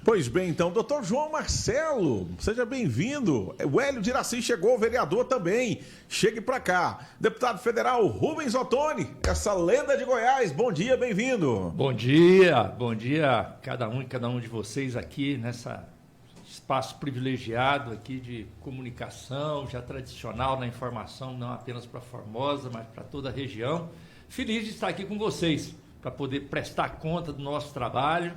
Pois bem, então, doutor João Marcelo, seja bem-vindo. O Hélio de Iraci chegou, o vereador também. Chegue para cá. Deputado federal Rubens Ottoni, essa lenda de Goiás. Bom dia, bem-vindo. Bom dia a cada um e cada um de vocês aqui nessa espaço privilegiado aqui de comunicação, já tradicional na informação, não apenas para Formosa, mas para toda a região. Feliz de estar aqui com vocês, para poder prestar conta do nosso trabalho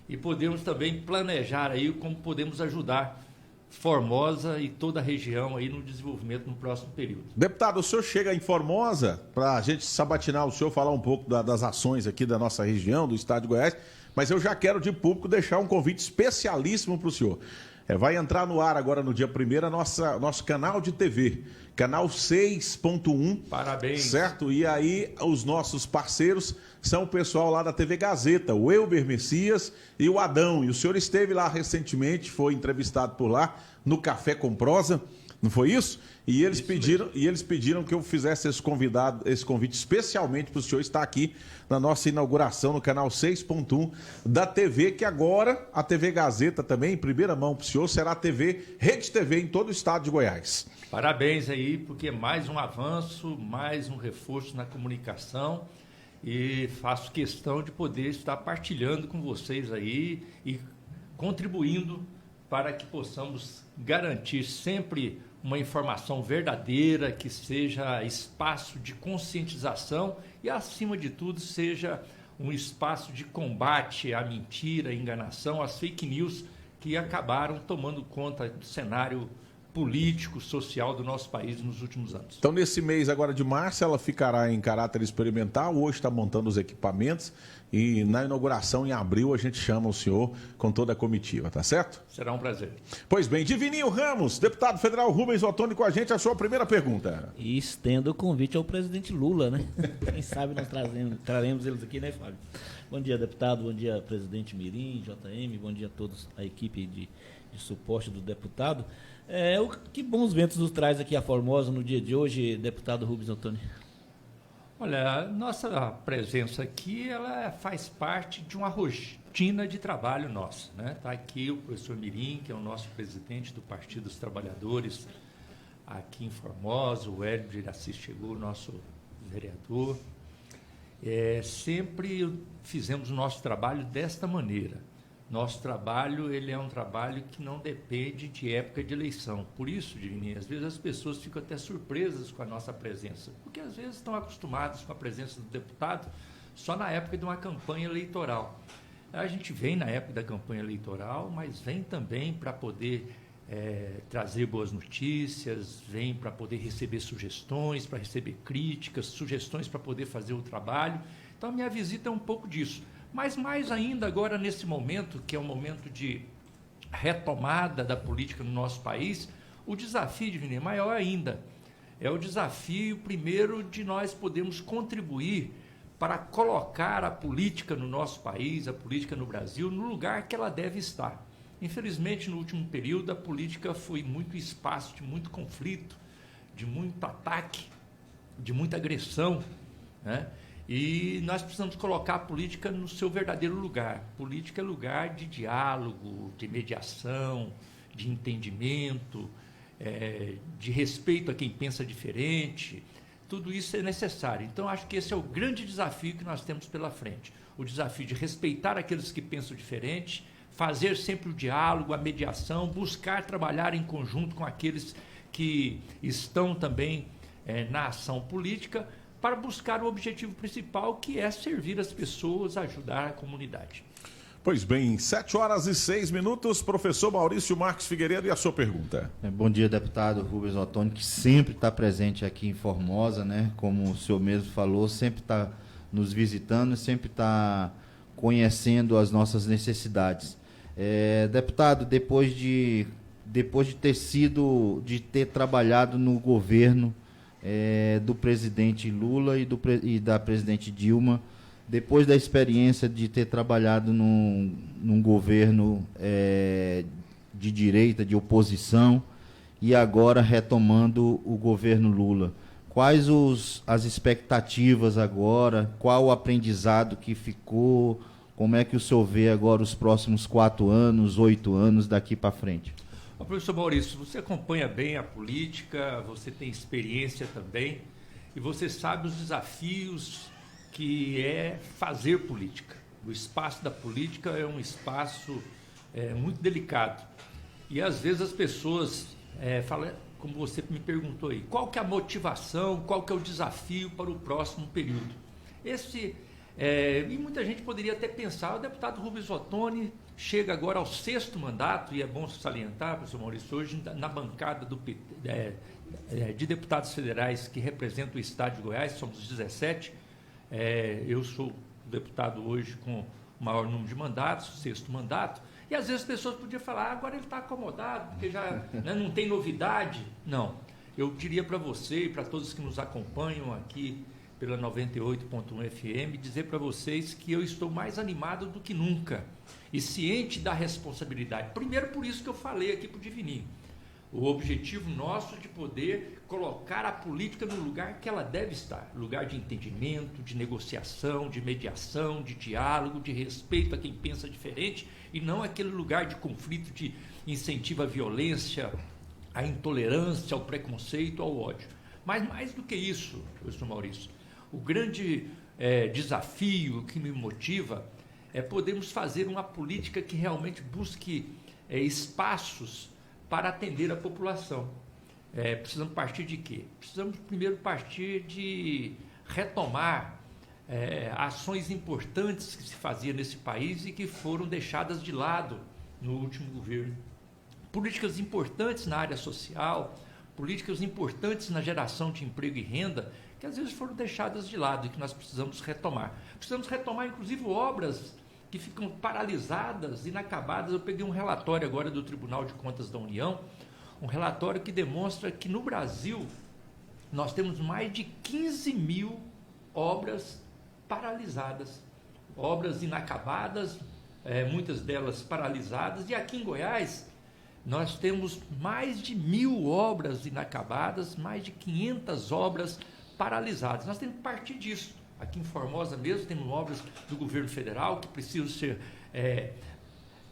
e podemos também planejar aí como podemos ajudar Formosa e toda a região aí no desenvolvimento no próximo período. Deputado, o senhor chega em Formosa para a gente sabatinar o senhor, falar um pouco das ações aqui da nossa região, do estado de Goiás, mas eu já quero de público deixar um convite especialíssimo para o senhor. Vai entrar no ar agora no dia 1º nosso canal de TV, canal 6.1. Parabéns. Certo? E aí os nossos parceiros são o pessoal lá da TV Gazeta, o Elber Messias e o Adão. E o senhor esteve lá recentemente, foi entrevistado por lá no Café com Prosa, não foi isso? E eles pediram que eu fizesse esse convite especialmente para o senhor estar aqui na nossa inauguração no canal 6.1 da TV, que agora a TV Gazeta também, em primeira mão para o senhor, será a TV, Rede TV em todo o estado de Goiás. Parabéns aí, porque é mais um avanço, mais um reforço na comunicação e faço questão de poder estar partilhando com vocês aí e contribuindo para que possamos garantir sempre uma informação verdadeira, que seja espaço de conscientização e, acima de tudo, seja um espaço de combate à mentira, à enganação, às fake news que acabaram tomando conta do cenário político, social do nosso país nos últimos anos. Então, nesse mês agora de março, ela ficará em caráter experimental, hoje está montando os equipamentos e na inauguração em abril a gente chama o senhor com toda a comitiva, tá certo? Será um prazer. Pois bem, Divininho Ramos, deputado federal Rubens Ottoni com a gente, a sua primeira pergunta. E estendo o convite ao presidente Lula, né? Quem sabe nós traremos eles aqui, né, Fábio? Bom dia, deputado, bom dia, presidente Mirim, JM, bom dia a todos, a equipe de suporte do deputado. Que bons ventos nos traz aqui a Formosa no dia de hoje, deputado Rubens Ottoni? Olha, nossa presença aqui, ela faz parte de uma rotina de trabalho nossa, né? Está aqui o professor Mirim, que é o nosso presidente do Partido dos Trabalhadores aqui em Formosa, o Hélio de Iraci chegou, nosso vereador. Sempre fizemos o nosso trabalho desta maneira. Nosso trabalho, ele é um trabalho que não depende de época de eleição. Por isso, Divininho, às vezes as pessoas ficam até surpresas com a nossa presença, porque às vezes estão acostumados com a presença do deputado só na época de uma campanha eleitoral. A gente vem na época da campanha eleitoral, mas vem também para poder trazer boas notícias, vem para poder receber sugestões, para receber críticas, sugestões para poder fazer o trabalho. Então, a minha visita é um pouco disso. Mas mais ainda agora nesse momento, que é um momento de retomada da política no nosso país, o desafio, Divininho, é maior ainda. É o desafio, primeiro, de nós podermos contribuir para colocar a política no nosso país, a política no Brasil, no lugar que ela deve estar. Infelizmente, no último período, a política foi muito espaço de muito conflito, de muito ataque, de muita agressão, né? E nós precisamos colocar a política no seu verdadeiro lugar. Política é lugar de diálogo, de mediação, de entendimento, de respeito a quem pensa diferente. Tudo isso é necessário. Então, acho que esse é o grande desafio que nós temos pela frente. O desafio de respeitar aqueles que pensam diferente, fazer sempre o diálogo, a mediação, buscar trabalhar em conjunto com aqueles que estão também na ação política, para buscar o objetivo principal, que é servir as pessoas, ajudar a comunidade. Pois bem, 7h06, professor Maurício Marques Figueiredo, e a sua pergunta? Bom dia, deputado Rubens Ottoni, que sempre está presente aqui em Formosa, né? Como o senhor mesmo falou, sempre está nos visitando, sempre está conhecendo as nossas necessidades. Deputado, depois de ter trabalhado no governo do presidente Lula e da presidente Dilma, depois da experiência de ter trabalhado num governo de direita, de oposição, e agora retomando o governo Lula, quais as expectativas agora, qual o aprendizado que ficou, Como é que o senhor vê agora os próximos 4 anos, 8 anos daqui para frente? Professor Maurício, você acompanha bem a política, você tem experiência também e você sabe os desafios que é fazer política. O espaço da política é um espaço muito delicado. E às vezes as pessoas falam, como você me perguntou aí, qual que é a motivação, qual que é o desafio para o próximo período? E muita gente poderia até pensar, o deputado Rubens Ottoni chega agora ao 6º mandato, e é bom salientar, professor Maurício, hoje na bancada do PT, de deputados federais que representam o estado de Goiás, somos 17, eu sou o deputado hoje com o maior número de mandatos, o 6º mandato, e às vezes as pessoas podiam falar, agora ele está acomodado, porque já não tem novidade. Não, eu diria para você e para todos que nos acompanham aqui pela 98.1 FM, dizer para vocês que eu estou mais animado do que nunca e ciente da responsabilidade. Primeiro, por isso que eu falei aqui para o Divininho. O objetivo nosso de poder colocar a política no lugar que ela deve estar, lugar de entendimento, de negociação, de mediação, de diálogo, de respeito a quem pensa diferente e não aquele lugar de conflito, de incentivo à violência, à intolerância, ao preconceito, ao ódio. Mas mais do que isso, professor Maurício, o grande desafio que me motiva é podermos fazer uma política que realmente busque espaços para atender a população. Precisamos partir de quê? Precisamos primeiro partir de retomar ações importantes que se faziam nesse país e que foram deixadas de lado no último governo. Políticas importantes na área social, políticas importantes na geração de emprego e renda, que às vezes foram deixadas de lado e que nós precisamos retomar. Precisamos retomar, inclusive, obras que ficam paralisadas, inacabadas. Eu peguei um relatório agora do Tribunal de Contas da União, um relatório que demonstra que no Brasil nós temos mais de 15 mil obras paralisadas, obras inacabadas, muitas delas paralisadas, e aqui em Goiás nós temos mais de 1.000 obras inacabadas, mais de 500 obras paralisadas. Nós temos que partir disso. Aqui em Formosa mesmo temos obras do governo federal que precisam ser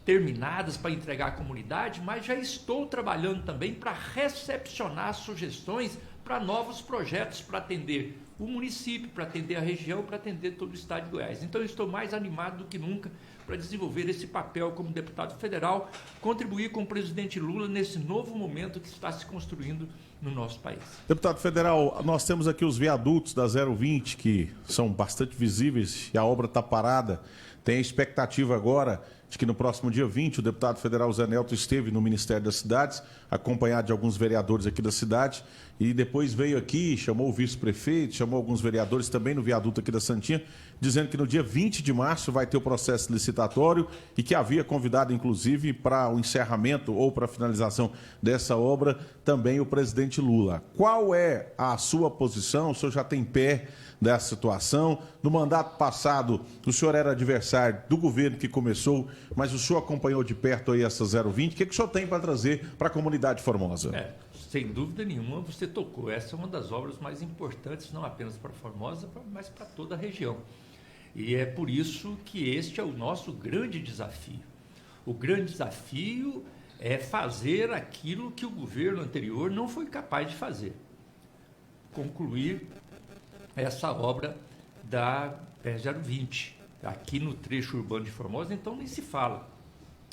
terminadas para entregar à comunidade, mas já estou trabalhando também para recepcionar sugestões para novos projetos para atender o município, para atender a região, para atender todo o estado de Goiás. Então eu estou mais animado do que nunca para desenvolver esse papel como deputado federal, contribuir com o presidente Lula nesse novo momento que está se construindo no nosso país. Deputado federal, nós temos aqui os viadutos da 020 que são bastante visíveis e a obra está parada. Tem a expectativa agora de que no próximo dia 20 o deputado federal Zé Nelto esteve no Ministério das Cidades, acompanhado de alguns vereadores aqui da cidade, e depois veio aqui, chamou o vice-prefeito, chamou alguns vereadores também no viaduto aqui da Santinha, dizendo que no dia 20 de março vai ter o processo licitatório e que havia convidado, inclusive, para o encerramento ou para a finalização dessa obra, também o presidente Lula. Qual é a sua posição? O senhor já tem pé dessa situação? No mandato passado, o senhor era adversário do governo que começou, mas o senhor acompanhou de perto aí essa 020. O que o senhor tem para trazer para a comunidade Formosa? Sem dúvida nenhuma, você tocou. Essa é uma das obras mais importantes, não apenas para Formosa, mas para toda a região. E é por isso que este é o nosso grande desafio. O grande desafio é fazer aquilo que o governo anterior não foi capaz de fazer. Concluir essa obra da 020, aqui no trecho urbano de Formosa, então nem se fala.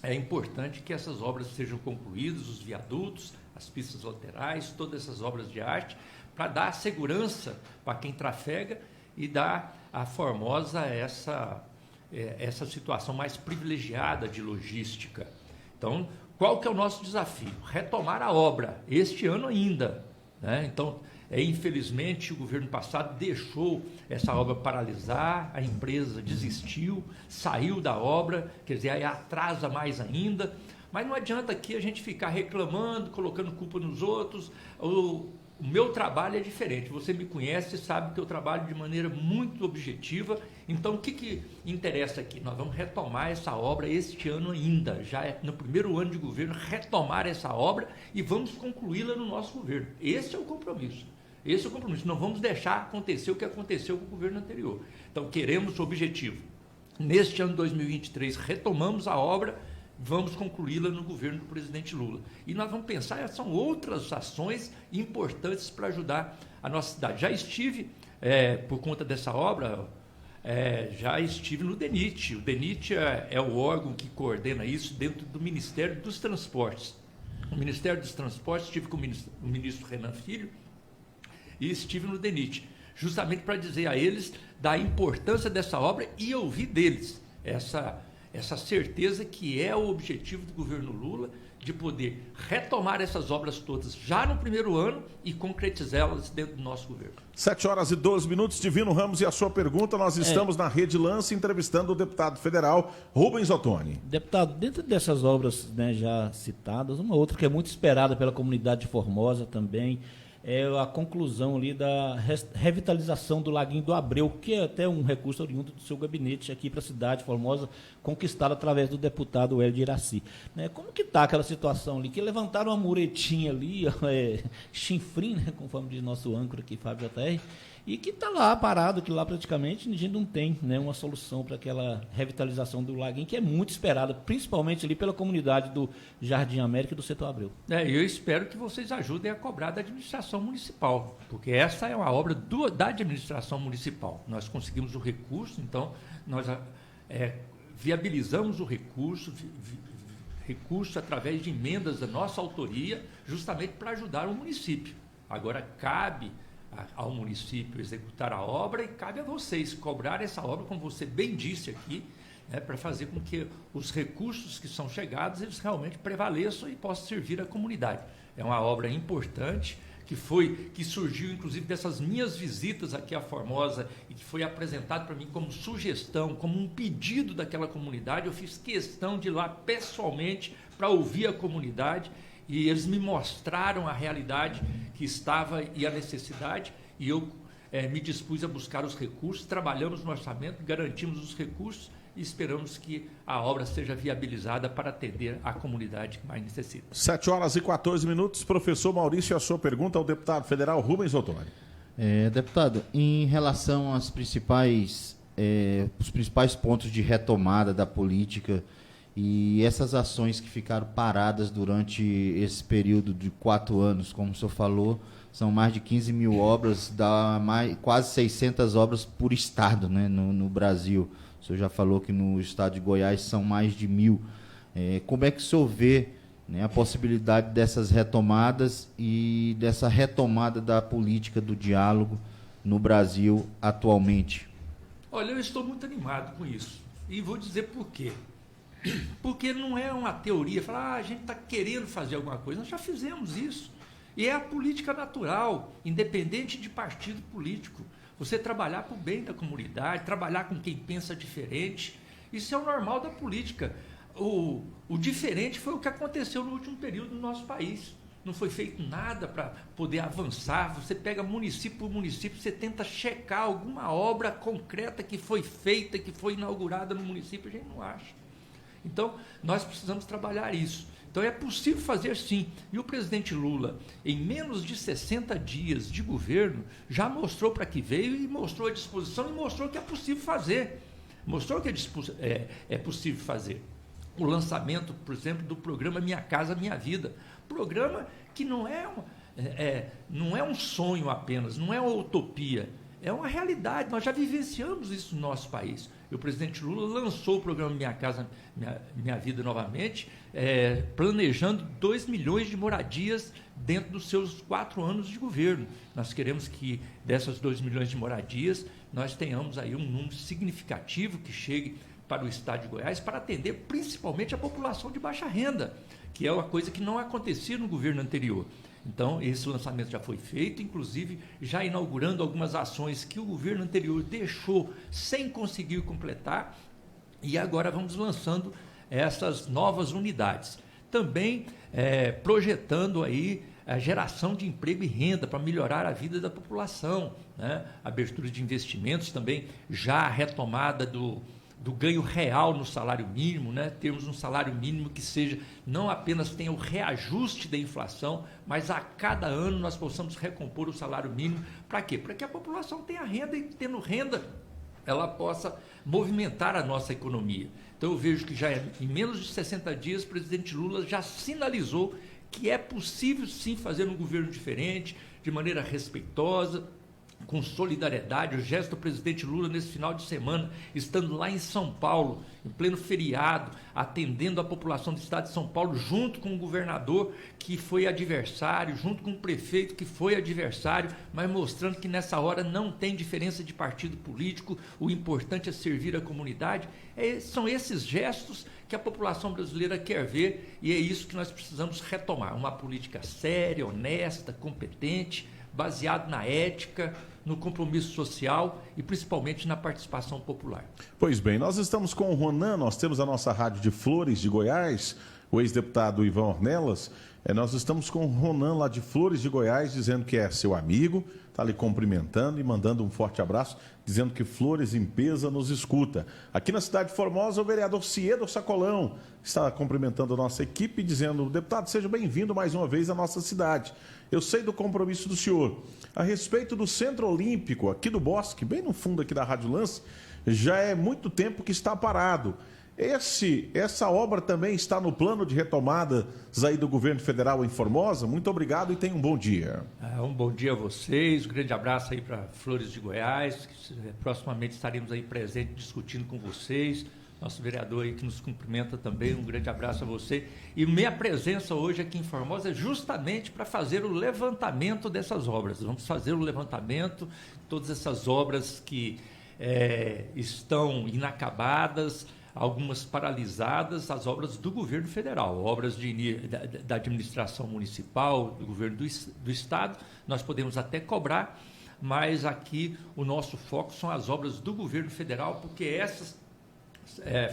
É importante que essas obras sejam concluídas, os viadutos, as pistas laterais, todas essas obras de arte, para dar segurança para quem trafega e dar a Formosa essa situação mais privilegiada de logística. Então, qual que é o nosso desafio? Retomar a obra, este ano ainda, né? Então, infelizmente, o governo passado deixou essa obra paralisar, a empresa desistiu, saiu da obra, quer dizer, aí atrasa mais ainda, mas não adianta aqui a gente ficar reclamando, colocando culpa nos outros. O meu trabalho é diferente, você me conhece e sabe que eu trabalho de maneira muito objetiva. Então o que interessa aqui? Nós vamos retomar essa obra este ano ainda, já no primeiro ano de governo, retomar essa obra e vamos concluí-la no nosso governo. Esse é o compromisso. Esse é o compromisso. Não vamos deixar acontecer o que aconteceu com o governo anterior. Então, queremos o objetivo: Neste ano 2023, retomamos a obra, vamos concluí-la no governo do presidente Lula. E nós vamos pensar, são outras ações importantes para ajudar a nossa cidade. Já estive, por conta dessa obra, já estive no DENIT. O DENIT é o órgão que coordena isso dentro do Ministério dos Transportes. O Ministério dos Transportes, estive com o ministro Renan Filho e estive no DENIT, justamente para dizer a eles da importância dessa obra e ouvir deles essa certeza que é o objetivo do governo Lula, de poder retomar essas obras todas já no primeiro ano e concretizá-las dentro do nosso governo. 7h12, Divino Ramos, e a sua pergunta, nós estamos na Rede Lance entrevistando o deputado federal Rubens Ottoni. Deputado, dentro dessas obras, né, já citadas, uma outra que é muito esperada pela comunidade de Formosa também, é a conclusão ali da revitalização do Laguinho do Abreu, que é até um recurso oriundo do seu gabinete aqui para a cidade de Formosa, conquistado através do deputado Hélio de Iraci. Né, como que está aquela situação ali? Que levantaram uma muretinha ali, chinfrim, né, conforme diz nosso âncora aqui, Fábio JR, e que está lá parado, que lá praticamente a gente não tem, né, uma solução para aquela revitalização do Laguinho, que é muito esperada, principalmente ali pela comunidade do Jardim América e do Setor Abreu. Eu espero que vocês ajudem a cobrar da administração municipal, porque essa é uma obra da administração municipal. Nós conseguimos o recurso, então nós viabilizamos o recurso através de emendas da nossa autoria, justamente para ajudar o município. Agora cabe ao município executar a obra e cabe a vocês cobrar essa obra, como você bem disse aqui, né, para fazer com que os recursos que são chegados, eles realmente prevaleçam e possam servir à comunidade. É uma obra importante, que surgiu inclusive dessas minhas visitas aqui a Formosa e que foi apresentado para mim como sugestão, como um pedido daquela comunidade. Eu fiz questão de ir lá pessoalmente para ouvir a comunidade e eles me mostraram a realidade que estava e a necessidade, e eu me dispus a buscar os recursos, trabalhamos no orçamento, garantimos os recursos e esperamos que a obra seja viabilizada para atender a comunidade que mais necessita. 7h14, professor Maurício, a sua pergunta ao deputado federal Rubens Ottoni. Deputado, em relação aos principais pontos de retomada da política e essas ações que ficaram paradas durante esse período de 4 anos, como o senhor falou, são mais de 15 mil obras, dá quase 600 obras por estado, né, no Brasil. O senhor já falou que no estado de Goiás são mais de 1.000. Como é que o senhor vê, né, a possibilidade dessas retomadas e dessa retomada da política do diálogo no Brasil atualmente? Olha, eu estou muito animado com isso e vou dizer por quê. Porque não é uma teoria, falar, a gente está querendo fazer alguma coisa, nós já fizemos isso. E é a política natural, independente de partido político. Você trabalhar para o bem da comunidade, trabalhar com quem pensa diferente, isso é o normal da política. O diferente foi o que aconteceu no último período no nosso país. Não foi feito nada para poder avançar. Você pega município por município, você tenta checar alguma obra concreta que foi feita, que foi inaugurada no município, a gente não acha. Então, nós precisamos trabalhar isso. Então, é possível fazer sim. E o presidente Lula, em menos de 60 dias de governo, já mostrou para que veio e mostrou a disposição e mostrou que é possível fazer. Mostrou que é possível fazer. O lançamento, por exemplo, do programa Minha Casa Minha Vida. Programa que não é um sonho apenas, não é uma utopia. É uma realidade, nós já vivenciamos isso no nosso país. E o presidente Lula lançou o programa Minha Casa Minha Vida novamente, planejando 2 milhões de moradias dentro dos seus 4 anos de governo. Nós queremos que dessas 2 milhões de moradias, nós tenhamos aí um número significativo que chegue para o estado de Goiás para atender principalmente a população de baixa renda, que é uma coisa que não acontecia no governo anterior. Então, esse lançamento já foi feito, inclusive já inaugurando algumas ações que o governo anterior deixou sem conseguir completar, e agora vamos lançando essas novas unidades. Também projetando aí a geração de emprego e renda para melhorar a vida da população, né? Abertura de investimentos também, já a retomada do ganho real no salário mínimo, né? Termos um salário mínimo que seja, não apenas tenha o reajuste da inflação, mas a cada ano nós possamos recompor o salário mínimo. Para quê? Para que a população tenha renda, e tendo renda, ela possa movimentar a nossa economia. Então eu vejo que já em menos de 60 dias o presidente Lula já sinalizou que é possível sim fazer um governo diferente, de maneira respeitosa, com solidariedade. O gesto do presidente Lula nesse final de semana, estando lá em São Paulo, em pleno feriado, atendendo a população do estado de São Paulo, junto com o governador que foi adversário, junto com o prefeito que foi adversário, mas mostrando que nessa hora não tem diferença de partido político, o importante é servir a comunidade. São esses gestos que a população brasileira quer ver, e é isso que nós precisamos retomar, uma política séria, honesta, competente, baseado na ética, no compromisso social e principalmente na participação popular. Pois bem, nós estamos com o Ronan, nós temos a nossa rádio de Flores de Goiás, o ex-deputado Ivan Ornelas. Nós estamos com o Ronan lá de Flores de Goiás, dizendo que é seu amigo, está lhe cumprimentando e mandando um forte abraço, dizendo que Flores em Pesa nos escuta. Aqui na cidade de Formosa, o vereador Ciedo Sacolão está cumprimentando a nossa equipe, dizendo: deputado, seja bem-vindo mais uma vez à nossa cidade. Eu sei do compromisso do senhor. A respeito do Centro Olímpico, aqui do Bosque, bem no fundo aqui da Rádio Lance, já é muito tempo que está parado. Essa obra também está no plano de retomadas aí do governo federal em Formosa? Muito obrigado e tenha um bom dia. Um bom dia a vocês, um grande abraço aí para Flores de Goiás, que proximamente estaremos aí presentes discutindo com vocês. Nosso vereador aí que nos cumprimenta também, um grande abraço a você. E minha presença hoje aqui em Formosa é justamente para fazer o levantamento dessas obras. Vamos fazer o levantamento, todas essas obras que estão inacabadas, algumas paralisadas, as obras do governo federal, obras da administração municipal, do governo do estado. Nós podemos até cobrar, mas aqui o nosso foco são as obras do governo federal, porque essas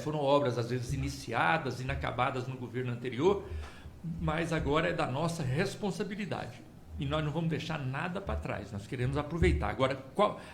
foram obras, às vezes, iniciadas, inacabadas no governo anterior, mas agora é da nossa responsabilidade. E nós não vamos deixar nada para trás, nós queremos aproveitar. Agora,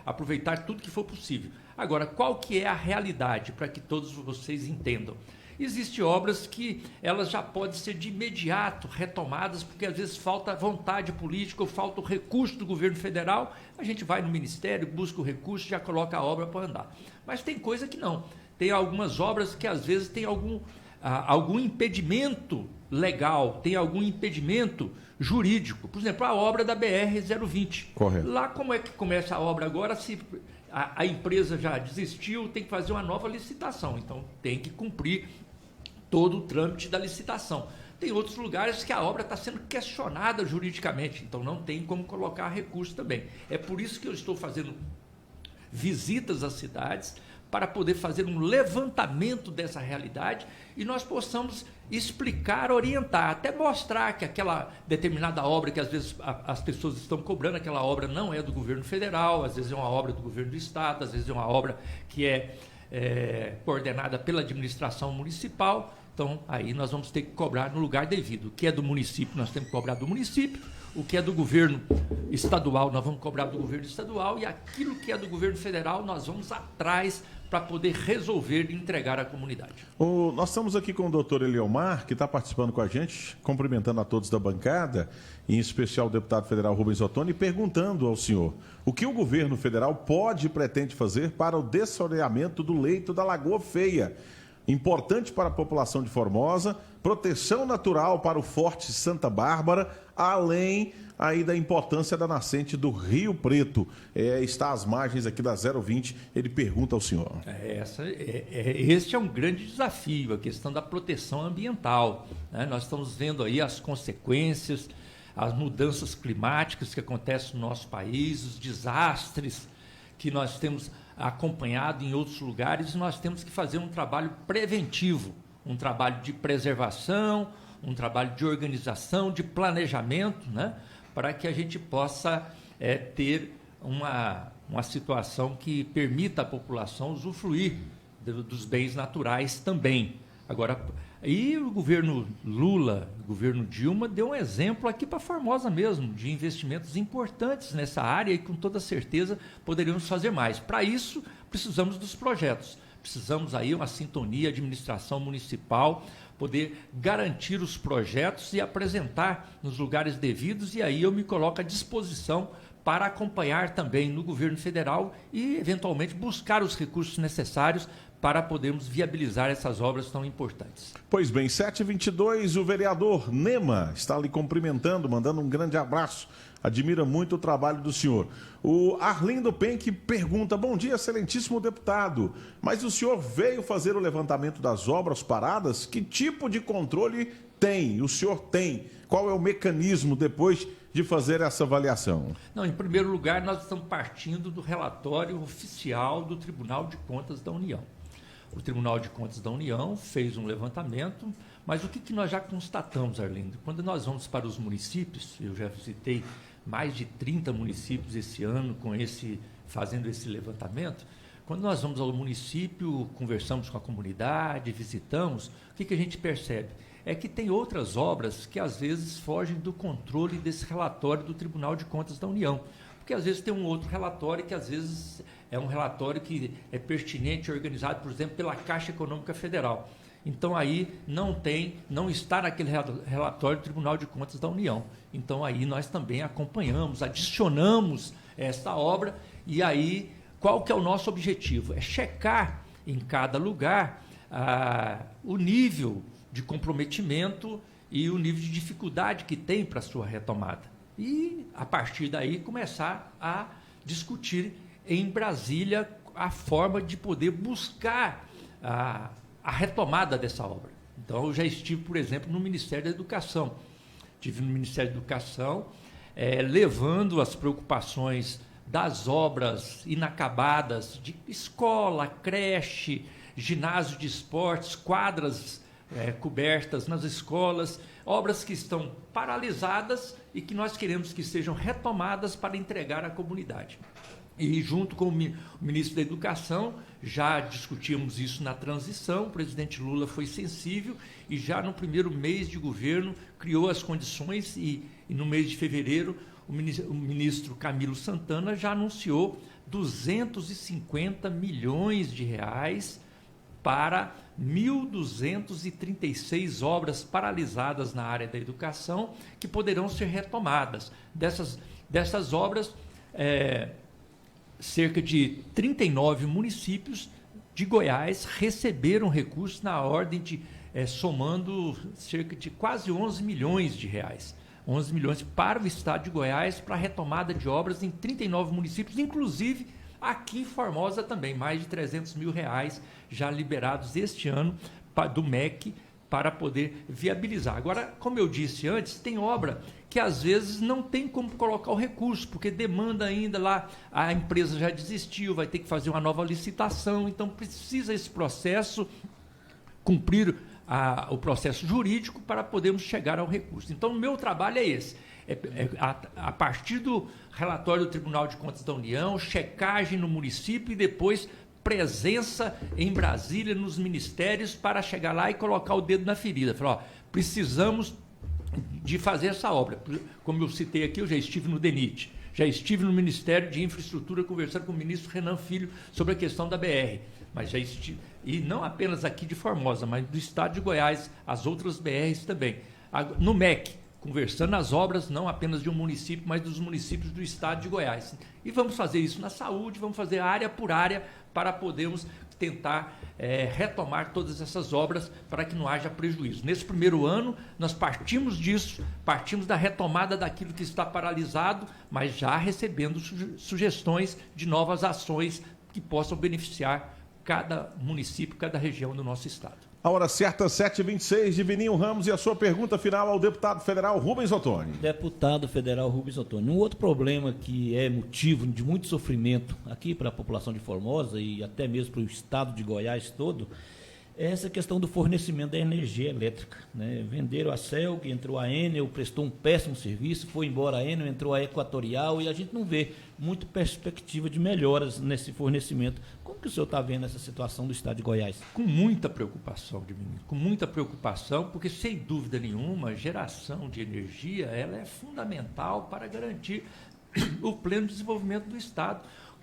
aproveitar tudo que for possível. Agora, qual que é a realidade, para que todos vocês entendam? Existem obras que elas já podem ser de imediato retomadas, porque às vezes falta vontade política ou falta o recurso do governo federal, a gente vai no ministério, busca o recurso e já coloca a obra para andar. Mas tem coisa que não. Tem algumas obras que às vezes tem algum impedimento legal, tem algum impedimento jurídico. Por exemplo, a obra da BR-020. Correto. Lá como é que começa a obra agora? Se a empresa já desistiu, tem que fazer uma nova licitação. Então tem que cumprir todo o trâmite da licitação. Tem outros lugares que a obra está sendo questionada juridicamente, então não tem como colocar recurso também. É por isso que eu estou fazendo visitas às cidades, para poder fazer um levantamento dessa realidade e nós possamos explicar, orientar, até mostrar que aquela determinada obra que às vezes as pessoas estão cobrando, aquela obra não é do governo federal, às vezes é uma obra do governo do estado, às vezes é uma obra que é coordenada pela administração municipal. Então, aí nós vamos ter que cobrar no lugar devido. O que é do município, nós temos que cobrar do município. O que é do governo estadual, nós vamos cobrar do governo estadual. E aquilo que é do governo federal, nós vamos atrás para poder resolver e entregar à comunidade. Nós estamos aqui com o doutor Eliomar, que está participando com a gente, cumprimentando a todos da bancada, em especial o deputado federal Rubens Ottoni, perguntando ao senhor o que o governo federal pode e pretende fazer para o dessoreamento do leito da Lagoa Feia. Importante para a população de Formosa, proteção natural para o Forte Santa Bárbara, além aí da importância da nascente do Rio Preto. Está às margens aqui da 020, ele pergunta ao senhor. Este é um grande desafio, a questão da proteção ambiental, né? Nós estamos vendo aí as consequências, as mudanças climáticas que acontecem no nosso país, os desastres que nós temos acompanhado em outros lugares, e nós temos que fazer um trabalho preventivo, um trabalho de preservação, um trabalho de organização, de planejamento, né, para que a gente possa ter uma situação que permita à população usufruir dos bens naturais também. Agora, e o governo Lula, o governo Dilma, deu um exemplo aqui para Formosa mesmo, de investimentos importantes nessa área e com toda certeza poderíamos fazer mais. Para isso, precisamos dos projetos. Precisamos aí uma sintonia, administração municipal, poder garantir os projetos e apresentar nos lugares devidos, e aí eu me coloco à disposição para acompanhar também no governo federal e, eventualmente, buscar os recursos necessários para podermos viabilizar essas obras tão importantes. Pois bem, 7h22, o vereador Nema está lhe cumprimentando, mandando um grande abraço. Admira muito o trabalho do senhor. O Arlindo Penck pergunta: bom dia, excelentíssimo deputado, mas o senhor veio fazer o levantamento das obras paradas? Que tipo de controle tem? O senhor tem? Qual é o mecanismo depois de fazer essa avaliação? Não, em primeiro lugar, nós estamos partindo do relatório oficial do Tribunal de Contas da União. O Tribunal de Contas da União fez um levantamento, mas o que nós já constatamos, Arlindo? Quando nós vamos para os municípios, eu já visitei mais de 30 municípios esse ano fazendo esse levantamento. Quando nós vamos ao município, conversamos com a comunidade, visitamos, o que a gente percebe? É que tem outras obras que às vezes fogem do controle desse relatório do Tribunal de Contas da União. Porque às vezes tem um outro relatório que às vezes é um relatório que é pertinente, organizado, por exemplo, pela Caixa Econômica Federal. Então aí não está naquele relatório do Tribunal de Contas da União. Então aí nós também acompanhamos, adicionamos esta obra, e aí qual que é o nosso objetivo? É checar em cada lugar o nível de comprometimento e o nível de dificuldade que tem para a sua retomada. E, a partir daí, começar a discutir em Brasília a forma de poder buscar a retomada dessa obra. Então, eu já estive, por exemplo, no Ministério da Educação. Estive no Ministério da Educação, levando as preocupações das obras inacabadas de escola, creche, ginásio de esportes, quadras cobertas nas escolas, obras que estão paralisadas e que nós queremos que sejam retomadas para entregar à comunidade. E junto com o ministro da Educação, já discutimos isso na transição, o presidente Lula foi sensível e já no primeiro mês de governo criou as condições e no mês de fevereiro o ministro Camilo Santana já anunciou 250 milhões de reais para 1.236 obras paralisadas na área da educação que poderão ser retomadas. Dessas obras, cerca de 39 municípios de Goiás receberam recursos na ordem de, somando cerca de quase 11 milhões de reais. 11 milhões para o estado de Goiás, para a retomada de obras em 39 municípios, inclusive aqui em Formosa também, mais de 300 mil reais já liberados este ano do MEC para poder viabilizar. Agora, como eu disse antes, tem obra que às vezes não tem como colocar o recurso, porque demanda ainda lá, a empresa já desistiu, vai ter que fazer uma nova licitação, então precisa esse processo cumprir o processo jurídico para podermos chegar ao recurso. Então, o meu trabalho é esse. A partir do relatório do Tribunal de Contas da União, checagem no município e depois presença em Brasília, nos ministérios, para chegar lá e colocar o dedo na ferida. Falar, ó, precisamos de fazer essa obra. Como eu citei aqui, eu já estive no DENIT, já estive no Ministério de Infraestrutura conversando com o ministro Renan Filho sobre a questão da BR, mas já estive, e não apenas aqui de Formosa, mas do estado de Goiás, as outras BRs também. No MEC, conversando as obras, não apenas de um município, mas dos municípios do estado de Goiás. E vamos fazer isso na saúde, vamos fazer área por área para podermos tentar retomar todas essas obras para que não haja prejuízo. Nesse primeiro ano, nós partimos disso, partimos da retomada daquilo que está paralisado, mas já recebendo sugestões de novas ações que possam beneficiar cada município, cada região do nosso estado. A hora certa, 7h26, Divininho Ramos, e a sua pergunta final ao deputado federal Rubens Ottoni. Deputado federal Rubens Ottoni, um outro problema que é motivo de muito sofrimento aqui para a população de Formosa e até mesmo para o estado de Goiás todo, é essa questão do fornecimento da energia elétrica, né? Venderam a CELG, entrou a Enel, prestou um péssimo serviço, foi embora a Enel, entrou a Equatorial e a gente não vê muita perspectiva de melhoras nesse fornecimento. Como que o senhor está vendo essa situação do estado de Goiás? Com muita preocupação, com muita preocupação, porque sem dúvida nenhuma a geração de energia ela é fundamental para garantir o pleno desenvolvimento do estado.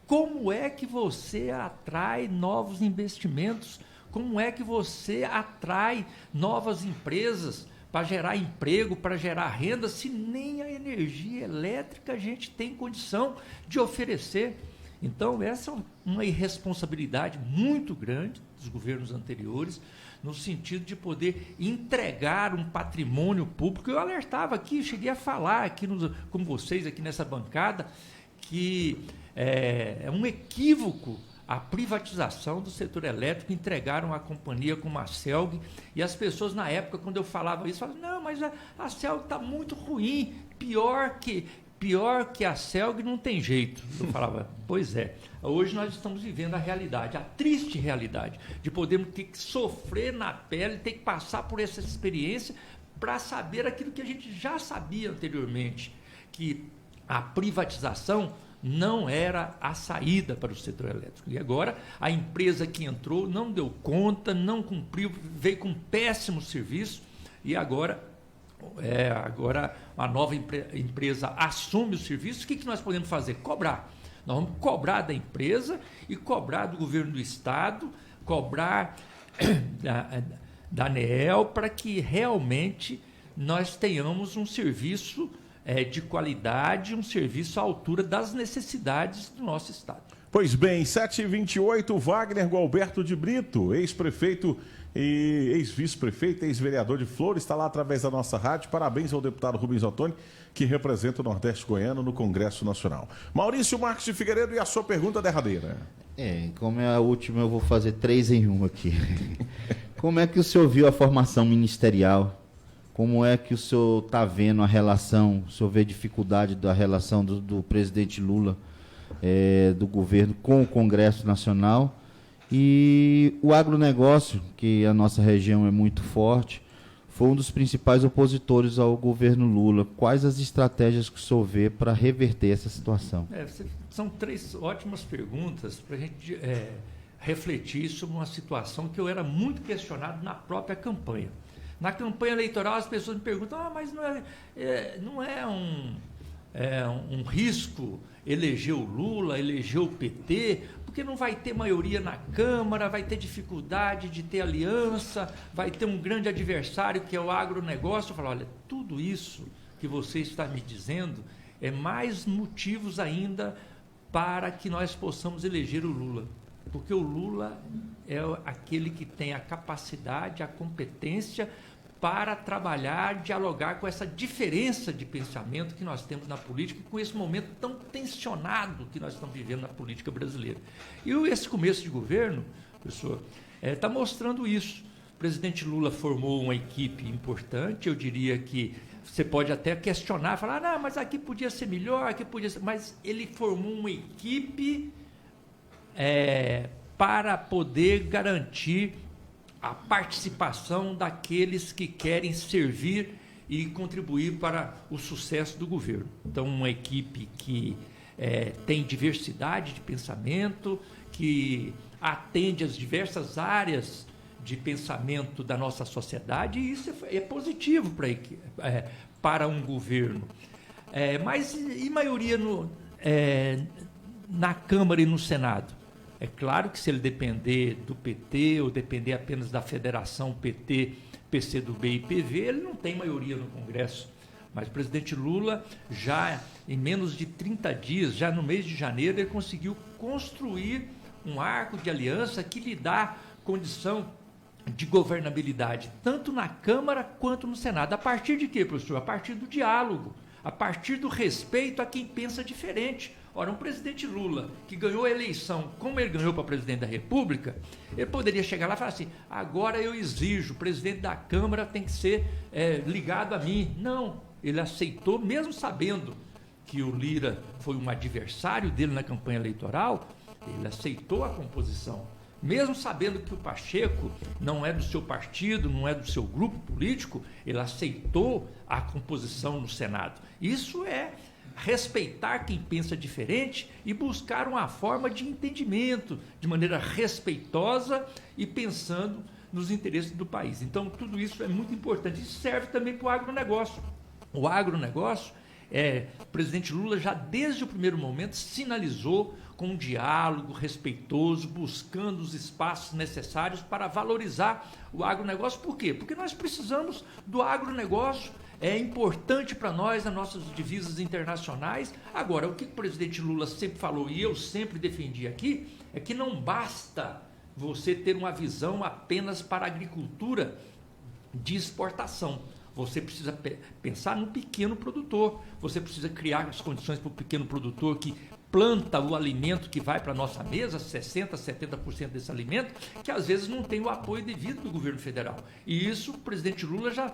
Como é que você atrai novos investimentos? Como é que você atrai novas empresas para gerar emprego, para gerar renda, se nem a energia elétrica a gente tem condição de oferecer. Então, essa é uma irresponsabilidade muito grande dos governos anteriores, no sentido de poder entregar um patrimônio público. Eu alertava aqui, cheguei a falar aqui com vocês aqui nessa bancada, que é um equívoco a privatização do setor elétrico, entregaram a companhia como a Celg, e as pessoas na época, quando eu falava isso, falavam, não, mas a Celg está muito ruim, pior que a Celg não tem jeito. Eu falava, pois é, hoje nós estamos vivendo a realidade, a triste realidade, de podermos ter que sofrer na pele, ter que passar por essa experiência para saber aquilo que a gente já sabia anteriormente, que a privatização não era a saída para o setor elétrico. E agora a empresa que entrou não deu conta, não cumpriu, veio com um péssimo serviço, e agora a nova empresa assume o serviço. O que nós podemos fazer? Cobrar. Nós vamos cobrar da empresa e cobrar do governo do Estado, cobrar da ANEEL, para que realmente nós tenhamos um serviço de qualidade, um serviço à altura das necessidades do nosso Estado. Pois bem, 7h28, Wagner Gualberto de Brito, ex-prefeito e ex-vice-prefeito, ex-vereador de Flores, está lá através da nossa rádio. Parabéns ao deputado Rubens Ottoni, que representa o Nordeste Goiano no Congresso Nacional. Maurício Marques de Figueiredo, e a sua pergunta derradeira? Como é a última, eu vou fazer 3 em 1 aqui. Como é que o senhor viu a formação ministerial? Como é que o senhor está vendo a relação, o senhor vê dificuldade da relação do presidente Lula, do governo com o Congresso Nacional? E o agronegócio, que a nossa região é muito forte, foi um dos principais opositores ao governo Lula. Quais as estratégias que o senhor vê para reverter essa situação? São 3 ótimas perguntas para a gente refletir sobre uma situação que eu era muito questionado na própria campanha. Na campanha eleitoral, as pessoas me perguntam, mas não é um risco eleger o Lula, eleger o PT, porque não vai ter maioria na Câmara, vai ter dificuldade de ter aliança, vai ter um grande adversário que é o agronegócio. Eu falo, olha, tudo isso que você está me dizendo é mais motivos ainda para que nós possamos eleger o Lula. Porque o Lula é aquele que tem a capacidade, a competência para trabalhar, dialogar com essa diferença de pensamento que nós temos na política, com esse momento tão tensionado que nós estamos vivendo na política brasileira. E esse começo de governo, professor, está mostrando isso. O presidente Lula formou uma equipe importante, eu diria que você pode até questionar, falar, não, mas aqui podia ser melhor, aqui podia ser... Mas ele formou uma equipe para poder garantir a participação daqueles que querem servir e contribuir para o sucesso do governo. Então, uma equipe que tem diversidade de pensamento, que atende às diversas áreas de pensamento da nossa sociedade, e isso é positivo para um governo. Mas e maioria na Câmara e no Senado? É claro que se ele depender do PT ou depender apenas da federação PT, PCdoB e PV, ele não tem maioria no Congresso. Mas o presidente Lula, já em menos de 30 dias, já no mês de janeiro, ele conseguiu construir um arco de aliança que lhe dá condição de governabilidade, tanto na Câmara quanto no Senado. A partir de quê, professor? A partir do diálogo, a partir do respeito a quem pensa diferente. Ora, um presidente Lula, que ganhou a eleição, como ele ganhou para presidente da República, ele poderia chegar lá e falar assim, agora eu exijo, o presidente da Câmara tem que ser ligado a mim. Não, ele aceitou, mesmo sabendo que o Lira foi um adversário dele na campanha eleitoral, ele aceitou a composição. Mesmo sabendo que o Pacheco não é do seu partido, não é do seu grupo político, ele aceitou a composição no Senado. Isso é respeitar quem pensa diferente e buscar uma forma de entendimento, de maneira respeitosa e pensando nos interesses do país. Então, tudo isso é muito importante. Isso serve também para o agronegócio. O agronegócio O presidente Lula já desde o primeiro momento sinalizou com um diálogo respeitoso, buscando os espaços necessários para valorizar o agronegócio. Por quê? Porque nós precisamos do agronegócio, é importante para nós nas nossas divisas internacionais. Agora, o que o presidente Lula sempre falou e eu sempre defendi aqui, é que não basta você ter uma visão apenas para a agricultura de exportação. Você precisa pensar no pequeno produtor, você precisa criar as condições para o pequeno produtor que planta o alimento que vai para a nossa mesa, 60%, 70% desse alimento, que às vezes não tem o apoio devido do governo federal. E isso o presidente Lula já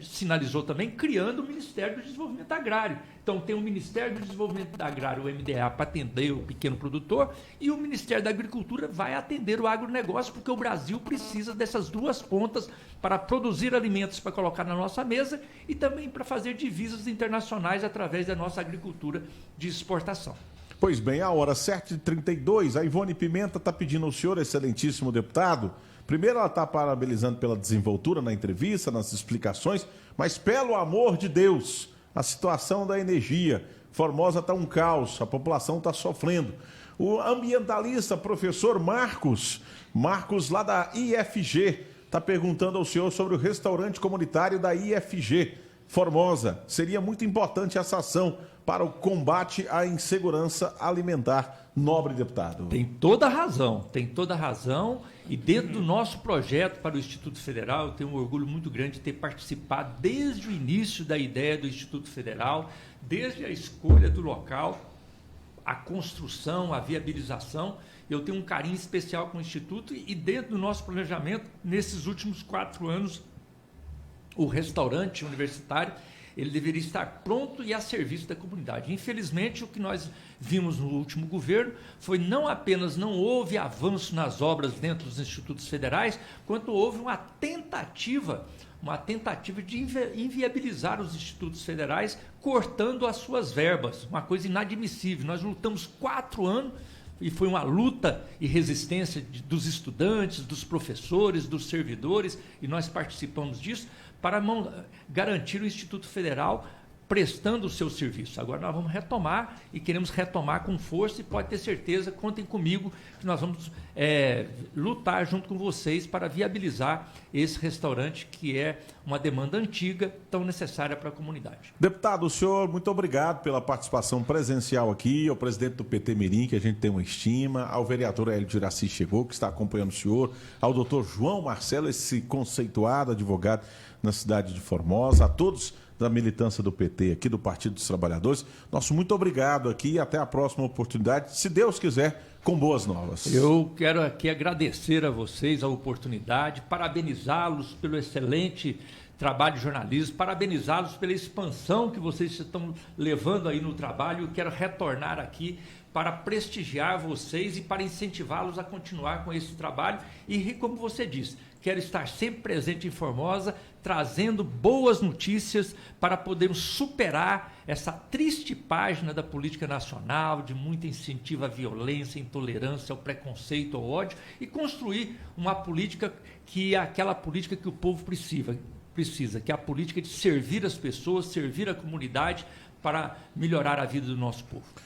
sinalizou também, criando o Ministério do Desenvolvimento Agrário. Então tem o Ministério do Desenvolvimento Agrário, o MDA, para atender o pequeno produtor, e o Ministério da Agricultura vai atender o agronegócio, porque o Brasil precisa dessas duas pontas para produzir alimentos para colocar na nossa mesa e também para fazer divisas internacionais através da nossa agricultura de exportação. Pois bem, a hora 7h32, a Ivone Pimenta está pedindo ao senhor, excelentíssimo deputado, primeiro ela está parabenizando pela desenvoltura na entrevista, nas explicações, mas pelo amor de Deus, a situação da energia, Formosa está um caos, a população está sofrendo. O ambientalista professor Marcos lá da IFG, está perguntando ao senhor sobre o restaurante comunitário da IFG Formosa. Seria muito importante essa ação para o combate à insegurança alimentar, nobre deputado. Tem toda a razão. E dentro do nosso projeto para o Instituto Federal, eu tenho um orgulho muito grande de ter participado desde o início da ideia do Instituto Federal, desde a escolha do local, a construção, a viabilização. Eu tenho um carinho especial com o Instituto e dentro do nosso planejamento, nesses últimos 4 anos, o restaurante universitário, ele deveria estar pronto e a serviço da comunidade. Infelizmente, o que nós vimos no último governo foi não apenas não houve avanço nas obras dentro dos institutos federais, quanto houve uma tentativa de inviabilizar os institutos federais, cortando as suas verbas, uma coisa inadmissível. Nós lutamos 4 anos, e foi uma luta e resistência dos estudantes, dos professores, dos servidores, e nós participamos disso, para garantir o Instituto Federal prestando o seu serviço. Agora nós vamos retomar e queremos retomar com força e pode ter certeza, contem comigo, que nós vamos lutar junto com vocês para viabilizar esse restaurante que é uma demanda antiga, tão necessária para a comunidade. Deputado, o senhor, muito obrigado pela participação presencial aqui, ao presidente do PT Mirim, que a gente tem uma estima, ao vereador Hélio de Iraci chegou, que está acompanhando o senhor, ao doutor João Marcelo, esse conceituado advogado na cidade de Formosa, a todos da militância do PT aqui, do Partido dos Trabalhadores. Nosso muito obrigado aqui e até a próxima oportunidade, se Deus quiser, com boas novas. Eu quero aqui agradecer a vocês a oportunidade, parabenizá-los pelo excelente trabalho de jornalismo, parabenizá-los pela expansão que vocês estão levando aí no trabalho. Eu quero retornar aqui para prestigiar vocês e para incentivá-los a continuar com esse trabalho e, como você disse, quero estar sempre presente em Formosa, trazendo boas notícias para podermos superar essa triste página da política nacional, de muito incentivo à violência, intolerância, ao preconceito, ao ódio, e construir uma política que é aquela política que o povo precisa, que é a política de servir as pessoas, servir a comunidade para melhorar a vida do nosso povo.